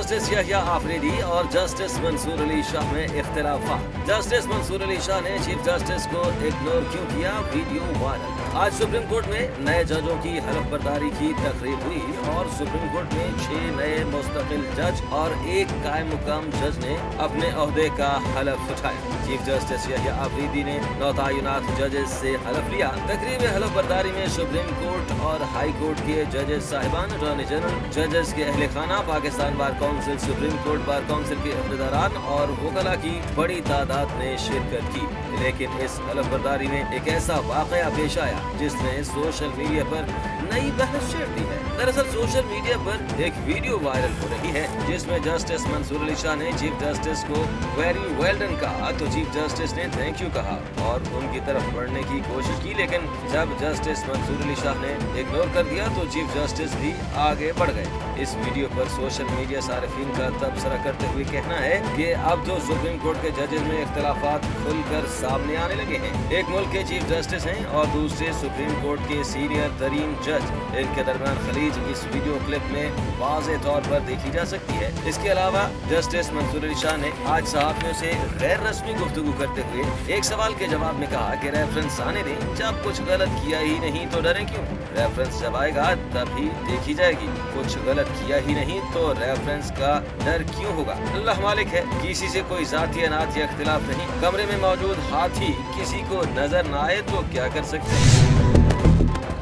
Justice Yahya Afridi और justice Mansoor Ali Shah में इख्तिलाफात। Justice Mansoor Ali Shah ने चीफ जस्टिस को इग्नोर क्यों किया, वीडियो वायरल। आज सुप्रीम कोर्ट में नए जजों की हलफ बर्दारी की तकरीब हुई और सुप्रीम कोर्ट में 6 नए मुस्तकिल जज और 1 कायम मुकाम जज ने अपने ओहदे का हलफ उठाया। चीफ जस्टिस यहिया आफरीदी ने 9 तैनात जजेस से हलफ लिया। तकरीब हलफ बर्दारी में सुप्रीम कोर्ट और हाई कोर्ट के जजेस साहिबान, अटॉर्नी जनरल, जजेस के अहले खाना, Pakistan bar council, supreme court bar council के अहदेदारान और वकला की बड़ी तादाद ने शिरकत की। लेकिन इस हलफ बर्दारी में एक ऐसा वाकया पेश आया जिसने सोशल मीडिया पर नई बहस छेड़ दी है। दरअसल सोशल मीडिया पर एक वीडियो वायरल हो रही है जिसमें जस्टिस मंसूर अली शाह ने चीफ जस्टिस को वेरी वेल डन कहा तो चीफ जस्टिस ने थैंक यू कहा और उनकी तरफ बढ़ने की कोशिश की, लेकिन जब जस्टिस मंसूर अली शाह ने इग्नोर कर दिया तो चीफ जस्टिस भी आगे बढ़ गए। इस वीडियो पर सोशल मीडिया सारिफीन का तबसरा करते हुए कहना है कि अब तो सुप्रीम कोर्ट के जजेस में इख्तिलाफात खुलकर सामने आने लगे हैं। एक मुल्क के चीफ जस्टिस हैं और दूसरे सुप्रीम कोर्ट के सीनियर तरीन जज, इनके दरमियान खलीज इस वीडियो क्लिप में वाज़े तौर पर देखी जा सकती है। इसके अलावा जस्टिस मंसूर अली शाह ने आज सहाफ़ियों से गैर रस्मी गुफ्तगू करते हुए एक सवाल के जवाब में कहा कि रेफरेंस आने दें, जब कुछ गलत किया ही नहीं तो डरें क्यों, रेफरेंस जब आएगा तभी देखी जाएगी, कुछ गलत किया ही नहीं तो रेफरेंस का डर क्यों होगा। अल्लाह मालिक है, किसी से कोई जाती अनात या इख्तिलाफ नहीं। कमरे में मौजूद हाथी किसी को नजर न आए तो क्या कर सकते हैं।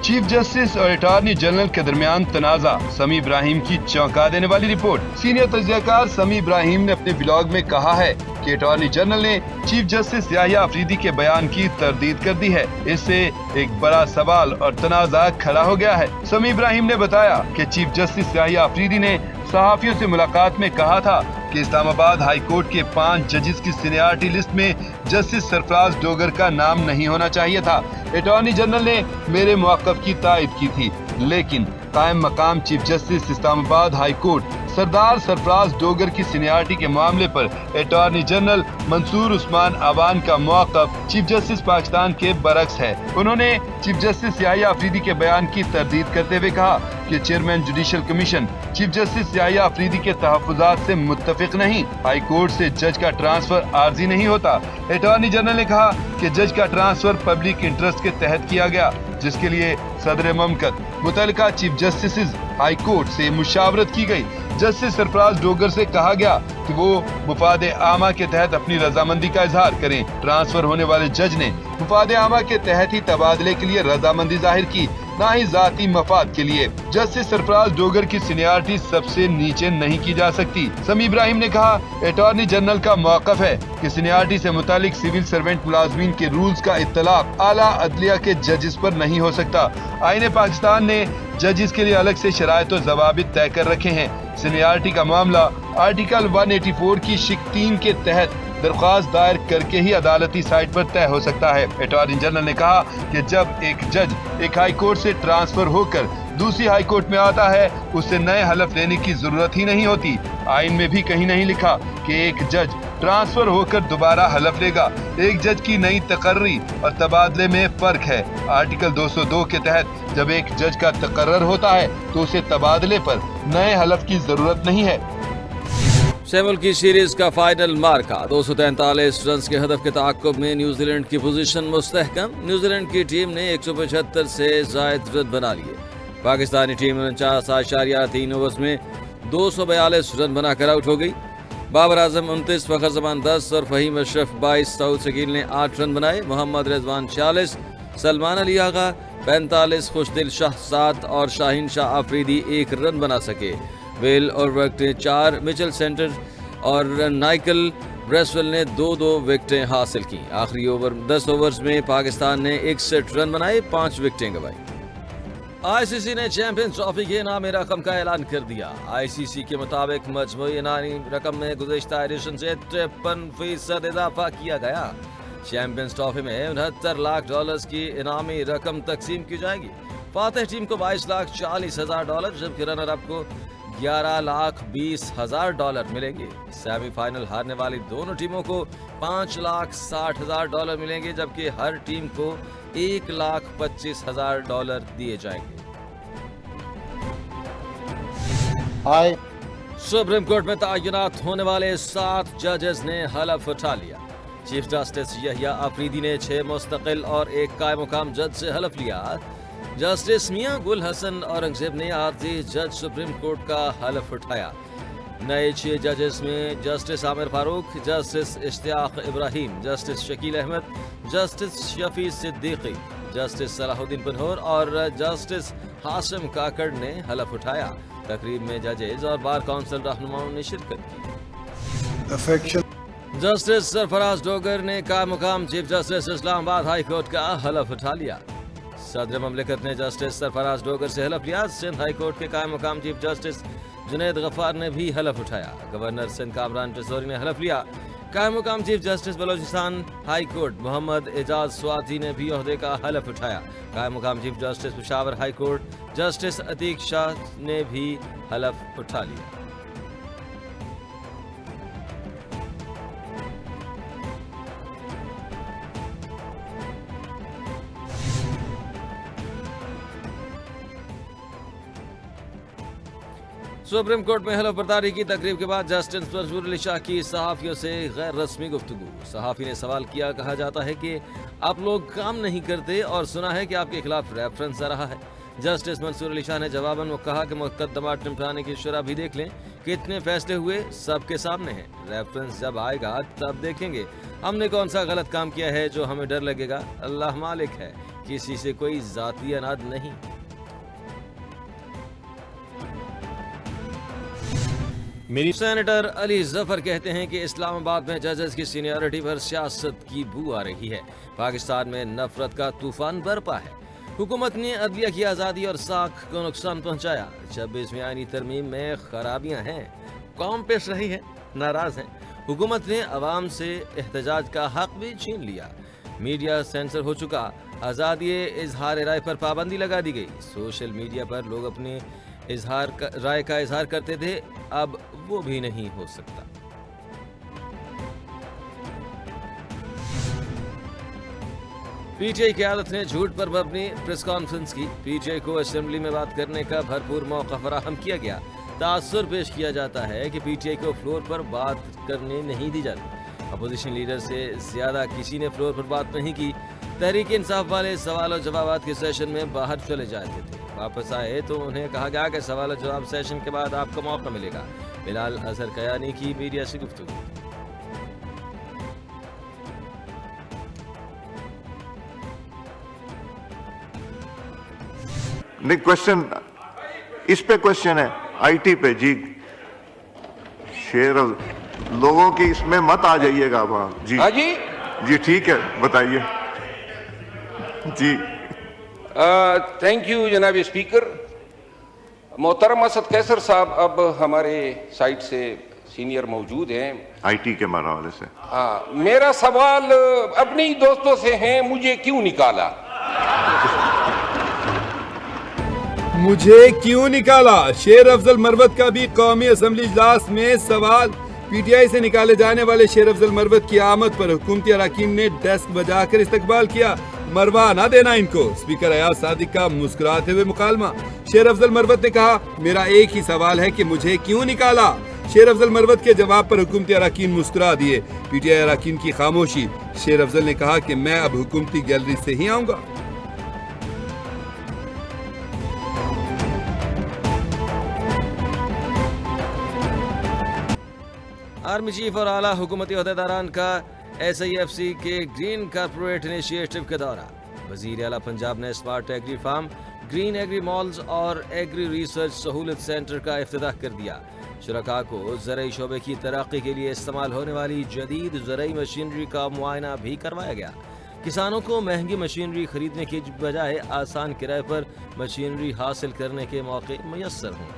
चीफ जस्टिस और अटॉर्नी जनरल के दरमियान तनाजा, समी इब्राहिम की चौंका देने वाली रिपोर्ट। सीनियर तज्ज़ियाकार समी इब्राहिम ने अपने ब्लॉग में कहा है कि अटॉर्नी जनरल ने चीफ जस्टिस यहिया आफरीदी के बयान की तरदीद कर दी है। इससे एक बड़ा सवाल और तनाजा खड़ा हो गया है। समी इब्राहिम ने बताया कि चीफ जस्टिस यहिया आफरीदी ने सहाफियों से मुलाकात में कहा था कि इस्लामाबाद हाई कोर्ट के 5 जजेस की सीनियरिटी लिस्ट में जस्टिस सरफराज डोगर का नाम नहीं होना चाहिए था। अटॉर्नी जनरल ने मेरे मौक़िफ़ की तायद की थी, लेकिन कायम मकाम chief justice Islamabad high court Sardar Sarfraz Dogar की सीनियरिटी के मामले पर अटॉर्नी जनरल मंसूर उस्मान अवान का मौक़िफ़ चीफ जस्टिस पाकिस्तान के बरक्स है। उन्होंने चीफ जस्टिस यहिया आफरीदी के बयान की तरदीद करते हुए कहा कि chairman judicial commission chief justice Yahya Afridi के तहफ़्फ़ुज़ात से मुत्तफ़िक़ नहीं। हाई कोर्ट से जज का ट्रांसफर आर्जी नहीं होता। अटॉर्नी जनरल ने कहा कि जज का ट्रांसफर पब्लिक इंटरेस्ट के तहत किया गया, जिसके लिए सदर ममलकत मुतल्लिका चीफ जस्टिस हाई कोर्ट से मुशावरत की गई। जस्टिस सरफराज डोगर से कहा गया कि वो मुफाद आमा के तहत अपनी रजामंदी का इजहार करें। ट्रांसफर होने वाले जज ने मुफाद आमा के तहत ही तबादले के लिए रजामंदी जाहिर की, न ही जाती मफाद के लिए। जस्टिस सरफराज डोगर की सीनियरिटी सबसे नीचे नहीं की जा सकती। समी इब्राहिम ने कहा अटॉर्नी जनरल का मौक़िफ़ है कि सीनियरिटी से मुतालिक सिविल सर्वेंट मुलाजमीन के रूल्स का इत्तलाक आला अदलिया के जजेस पर नहीं हो सकता। आईन पाकिस्तान ने जजेस के लिए अलग से शराइत और ज़वाबित तय कर रखे हैं। सीनियरिटी का मामला आर्टिकल 184 की शिक 3 के तहत दरख्वास्त दायर करके ही अदालती साइट पर तय हो सकता है। अटॉर्नी जनरल ने कहा कि जब एक जज एक हाई कोर्ट से ट्रांसफर होकर दूसरी हाई कोर्ट में आता है, उससे नए हलफ लेने की जरूरत ही नहीं होती। आइन में भी कहीं नहीं लिखा कि एक जज ट्रांसफर होकर दोबारा हलफ लेगा। एक जज की नई तकर्री और तबादले में फर्क है। आर्टिकल 202 के तहत जब एक जज का तकर्रर होता है तो उसे तबादले पर नए हलफ की जरूरत नहीं है। शैमुल की सीरीज का फाइनल मार्का 243 रन के हदफ के ताक़ुब में न्यूजीलैंड की पोजीशन मुस्तहकम। न्यूजीलैंड की टीम ने 175 से ज़ायद रन बना लिए। पाकिस्तानी टीम 49.3 ओवर्स में 242 रन बनाकर आउट हो गई। बाबर आजम 29, फखर जमान 10 और फहीम अशरफ 22, सऊद शकील ने 8 रन बनाए। मोहम्मद रिजवान 46, सलमान अली आगा 45, खुशदिल शाह 7 और शाहीन शाह आफरीदी 1 रन बना सके। वेल और विकेट ने 4, मिचेल सेंटर और नाइकल ब्रेसवेल ने 2-2 विकेटें हासिल की। आखिरी ओवर 10 ओवर्स में पाकिस्तान ने 61 रन बनाए, 5 विकेटें गंवाई। आईसीसी ने चैंपियंस ट्रॉफी के इनामी रकम का ऐलान कर दिया। आईसीसी के मुताबिक मजमूई इनामी रकम में गुज़िश्ता एडिशन से 53% इजाफा किया गया। चैंपियंस ट्रॉफी में $69 लाख की इनामी रकम तकसीम की जाएगी। फातह टीम को $22,40,000 जबकि रनर अप को $11,20,000 मिलेंगे। सेमीफाइनल हारने वाली दोनों टीमों को $5,60,000 मिलेंगे, जबकि हर टीम को $1,25,000 दिए जाएंगे। हाय, सुप्रीम कोर्ट में तैनात होने वाले 7 जजेस ने हलफ उठा लिया। चीफ जस्टिस यहिया अफरीदी ने 6 मुस्तकिल और 1 कायम मुकाम जज से हलफ लिया। जस्टिस मियां गुल हसन औरंगजेब ने आरजी जज सुप्रीम कोर्ट का हलफ उठाया। नए 6 जजेस में justice Aamir Farooq, justice Ishtiaq Ibrahim, justice Shakeel Ahmed, justice Shafi Siddiqui, justice Salahuddin Panhwar और जस्टिस हाशिम काकड़ ने हलफ उठाया। तकरीब में जजेस और बार काउंसिल रहनुमाओं ने शिरकत की। जस्टिस सरफराज डोगर ने कायम मुकाम chief justice Islamabad high court का हलफ उठा लिया। सदर ममलिकत ने जस्टिस सरफराज डोगर से हलफ लिया। सिंध हाई कोर्ट के कायम मुकाम चीफ जस्टिस जुनैद गफ्फार ने भी हलफ उठाया। गवर्नर सिंध कामरान टिसोरी ने हलफ लिया। कायम मुकाम chief justice Balochistan high court Mohammad Ejaz Swati ने भी ओहदे का हलफ उठाया। कायम मुकाम chief justice Peshawar high court justice Atiq Shah ने भी हलफ उठा लिया। सुप्रीम कोर्ट में हलफ बर्दारी की तकरीब के बाद जस्टिस मंसूर अली शाह की सहाफियों से गैर रस्मी गुफ्तगू। सहाफी ने सवाल किया, कहा जाता है कि आप लोग काम नहीं करते और सुना है कि आपके खिलाफ रेफरेंस आ रहा है। जस्टिस मंसूर अली शाह ने जवाबन में कहा कि मुकदमा निपटाने की शुरा भी देख लें, कितने फैसले हुए सबके सामने हैं, रेफरेंस जब आएगा तब देखेंगे हमने कौन सा गलत काम किया है जो हमें डर लगेगा। अल्लाह मालिक है, किसी से कोई जाती अनाद नहीं। मेरी सेनेटर अली जफर कहते हैं कि इस्लामाबाद में जजेस की सीनियरिटी पर सियासत की बू आ रही है। पाकिस्तान में नफरत का तूफान बरपा है। हुकूमत ने अदलिया की आज़ादी और साख को नुकसान पहुंचाया। 26वीं आईनी तरमीम में खराबियां हैं, कौम पेश रही है, नाराज हैं। हुकूमत ने अवाम से एहतजाज का हक भी छीन लिया। मीडिया सेंसर हो चुका। आज़ादी इजहार राय पर पाबंदी लगा दी गई। सोशल मीडिया पर लोग अपने राय का इजहार करते थे, अब वो भी नहीं हो सकता। पीटीआई क़यादत ने झूठ पर मबनी प्रेस कॉन्फ्रेंस की। पीटीआई को असेंबली में बात करने का भरपूर मौका फराहम किया गया। तासुर पेश किया जाता है कि पीटीआई को फ्लोर पर बात करने नहीं दी जाती। अपोजिशन लीडर से ज्यादा किसी ने फ्लोर पर बात नहीं की। तहरीक इंसाफ वाले सवाल और जवाब के सेशन में बाहर चले जाते थे। वापस आए तो उन्हें कहा गया कि सवाल और जवाब सेशन के बाद आपको मौका मिलेगा। बिलाल अजहर कयानी की मीडिया से गुफ्तगू। नहीं, क्वेश्चन इस पे क्वेश्चन है, आईटी पे जी। शेर लोगों की इसमें मत आ जाइएगा वहां जी। हाँ जी जी ठीक है, बताइए जी। थैंक यू जनाब स्पीकर। मोहतरम असद कैसर साहब अब हमारे साइड से सीनियर मौजूद हैं आईटी के हवाले से। हाँ, मेरा सवाल अपने ही दोस्तों से है, मुझे क्यों निकाला? मुझे क्यों निकाला? शेर अफजल मरवत का भी कौमी असम्बली इजलास में सवाल। पीटीआई से निकाले जाने वाले शेर अफजल मरवत की आमद पर हुकूमती अरकान ने डेस्क बजाकर इस्तकबाल किया। मरवा ना देना इनको। स्पीकर अयाज सादिक का मुस्कुराते हुए मुकालमा। शेर अफजल मरवत ने कहा, मेरा एक ही सवाल है कि मुझे क्यों निकाला। शेर अफजल मरवत के जवाब पर हुकूमती अरकान मुस्कुरा दिए। पीटीआई अरकान की खामोशी। शेर अफजल ने कहा कि मैं अब हुकूमती गैलरी से ही आऊंगा। आर्मी चीफ और आला हुकूमती अहदेदारान का SIFC के ग्रीन कारपोरेट इनिशिएटिव का दौरा। वजीर आला पंजाब ने smart agri farm, green agri malls और एग्री रिसर्च सहूलत सेंटर का इफ्तिताह कर दिया। शुरका को ज़राई शोबे की तरक्की के लिए इस्तेमाल होने वाली जदीद ज़राई मशीनरी का मुआयना भी करवाया गया। किसानों को महंगी मशीनरी खरीदने की बजाय आसान किराए पर मशीनरी हासिल करने के मौके मुयस्सर हों।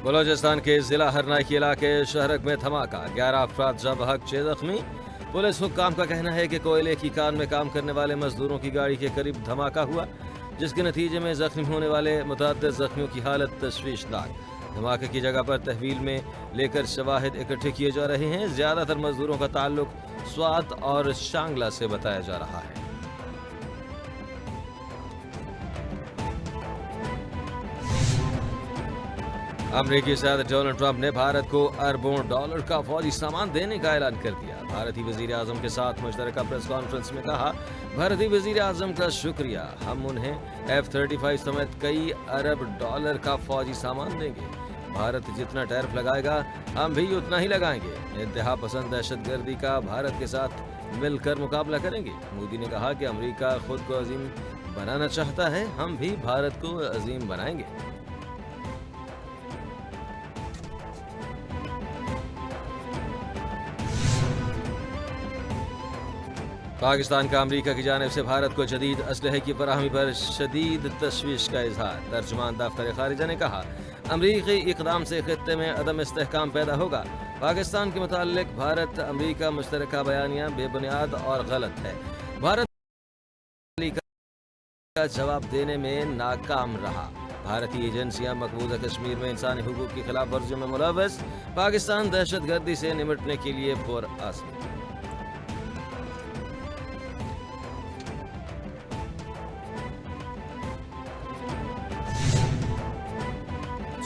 बलोचिस्तान के जिला हरनाइकी इलाके शहरक में धमाका, 11 अफराद जब हक 6 जख्मी। पुलिस हुक्काम का कहना है कि कोयले की कान में काम करने वाले मजदूरों की गाड़ी के करीब धमाका हुआ, जिसके नतीजे में जख्मी होने वाले मुतअद्दिद जख्मियों की हालत तशवीशनाक। धमाके की जगह पर तहवील में लेकर शवाहिद इकट्ठे किए जा रहे हैं। ज्यादातर मजदूरों का ताल्लुक स्वात और शांगला से बताया जा रहा है। अमेरिकी सदर डोनाल्ड ट्रंप ने भारत को अरबों डॉलर का फौजी सामान देने का ऐलान कर दिया। भारतीय वजीर आजम के साथ मुश्तरका प्रेस कॉन्फ्रेंस में कहा, भारतीय वजीर आजम का शुक्रिया, हम उन्हें F-35 समेत कई अरब डॉलर का फौजी सामान देंगे। भारत जितना टैरिफ लगाएगा हम भी उतना ही लगाएंगे। इंतहा पसंद दहशतगर्दी का भारत के साथ मिलकर मुकाबला करेंगे। मोदी ने कहा कि अमेरिका खुद को अजीम बनाना चाहता है, हम भी भारत को अजीम बनाएंगे। पाकिस्तान का अमेरिका की जानिब से भारत को जदीद असलहे की फराहमी पर शदीद तशवीश का इजहार। तर्जुमान दफ्तर खारिजा ने कहा, अमरीकी इक़दाम से खित्ते में अदम इस्तेहकाम पैदा होगा। पाकिस्तान के मुताल्लिक भारत अमरीका मुश्तरका बयानिया बेबुनियाद और गलत है। भारत का जवाब देने में नाकाम रहा। भारतीय एजेंसियां मकबूजा कश्मीर में इंसानी हुकूक की खिलाफ वर्जियों में मुलव्वस। पाकिस्तान दहशतगर्दी से निपटने के लिए पुरअज़्म।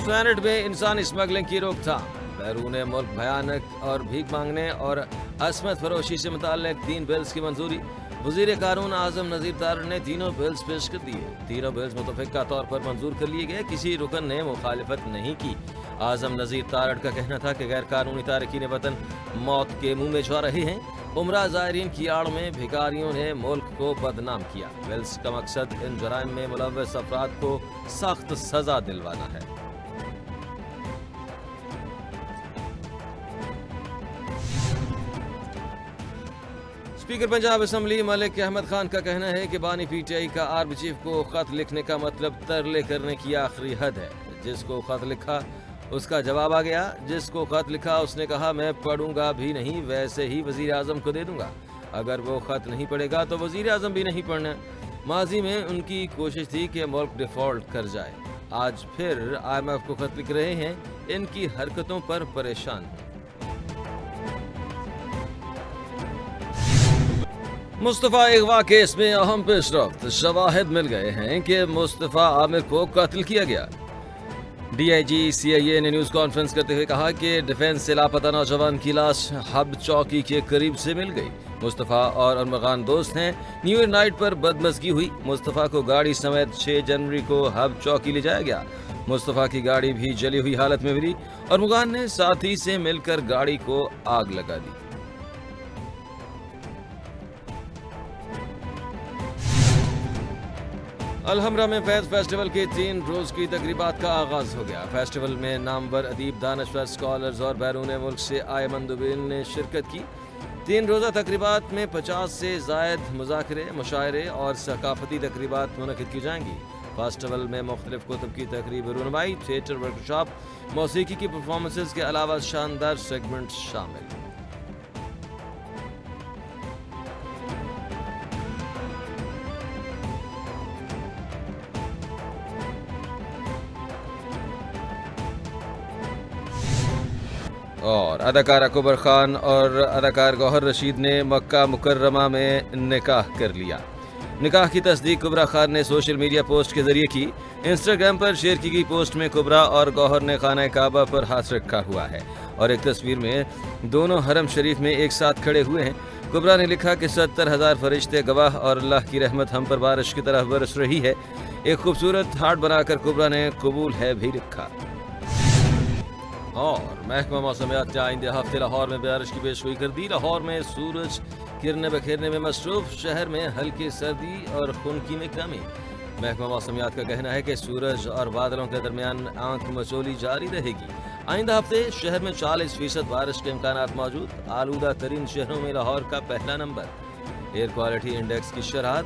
सेनेट में इंसानी स्मगलिंग की रोकथाम। बैरून मुल्क भयानक और भीख मांगने और असमत फरोशी से मुताल्लिक 3 बिल्स की मंजूरी। वजीर कानून आजम नजीर तारड़ ने तीनों बिल्स पेश कर दिए। तीनों बिल्स मुतफ़िक़ा तौर पर मंजूर कर लिए गए, किसी रुकन ने मुखालिफत नहीं की। आजम नजीर तारड़ का कहना था कि गैर कानूनी तारकीन वतन मौत के मुंह में जा रहे हैं। उमरा ज़ायरीन की आड़ में भिखारियों ने मुल्क को बदनाम किया। बिल्स का मकसद इन जराइम में मुलव्वस अफराद को सख्त सजा दिलवाना है। स्पीकर पंजाब असम्बली मलिक अहमद खान का कहना है कि बानी पीटीआई का आर्मी चीफ को खत लिखने का मतलब तरले करने की आखिरी हद है। जिसको खत लिखा उसका जवाब आ गया। जिसको खत लिखा उसने कहा मैं पढ़ूंगा भी नहीं, वैसे ही वजीर आजम को दे दूंगा। अगर वो खत नहीं पढ़ेगा तो वजीर आजम भी नहीं पढ़ना। माजी में उनकी कोशिश थी कि मुल्क डिफॉल्ट कर जाए, आज फिर IMF को खत लिख रहे हैं। इनकी हरकतों पर परेशान हूं। मुस्तफ़ा अगवा केस में अहम पेशरफ्त। शवाहिद मिल गए हैं कि मुस्तफ़ा आमिर को कत्ल किया गया। DIG CIA ने न्यूज़ कॉन्फ्रेंस करते हुए कहा कि डिफेंस से लापता नौजवान की लाश हब चौकी के करीब से मिल गई। मुस्तफ़ा और अरमगान दोस्त हैं। न्यू ईयर नाइट पर बदमज़गी हुई। मुस्तफ़ा को गाड़ी समेत 6 जनवरी को हब चौकी ले जाया गया। मुस्तफ़ा की गाड़ी भी जली हुई हालत में मिली। अरमगान ने साथी से मिलकर गाड़ी को आग लगा दी। अलहमरा में फैज़ फेस्टिवल के 3 रोज की तकरीबात का आगाज हो गया। फेस्टिवल में नामवर अदीब, दानश्वर, स्कॉलर्स और बैरून मुल्क से आए मंदुबीन ने शिरकत की। 3 रोज़ा तकरीबात में 50 से ज़ायद मुज़ाकरे, मुशायरे और सकाफती तकरीबात मुनक़िद की जाएंगी। फेस्टिवल में मुख्तलिफ कुतुब की तकरीब, रुनमाई, थिएटर, वर्कशॉप, मौसीकी की परफॉर्मेंसेस के अलावा शानदार सेगमेंट शामिल। और अदाकारा कुबर खान और अदाकार गौहर रशीद ने मक्का मुकर्रमा में निकाह कर लिया। निकाह की तस्दीक कुबरा खान ने सोशल मीडिया पोस्ट के जरिए की। इंस्टाग्राम पर शेयर की गई पोस्ट में कुबरा और गौहर ने खाना काबा पर हाथ रखा हुआ है और एक तस्वीर में दोनों हरम शरीफ में एक साथ खड़े हुए हैं। कुबरा ने लिखा कि 70,000 फरिश्ते गवाह और अल्लाह की रहमत हम पर बारिश की तरह बरस रही है। एक खूबसूरत हार्ट बनाकर कुबरा ने कबूल है भी लिखा। और महकमा मौसमियात ने आइंदे हफ्ते लाहौर में बारिश की पेशगोई कर दी। लाहौर में सूरज गिरने बखेरने में मसरूफ, शहर में हल्की सर्दी और खुनकी में कमी। महकमा मौसमियात का कहना है कि सूरज और बादलों के दरमियान आंख मचोली जारी रहेगी। आइंदा हफ्ते शहर में 40% बारिश के इम्कानात मौजूद। आलूदा तरीन शहरों में लाहौर का पहला नंबर। एयर क्वालिटी इंडेक्स की शरह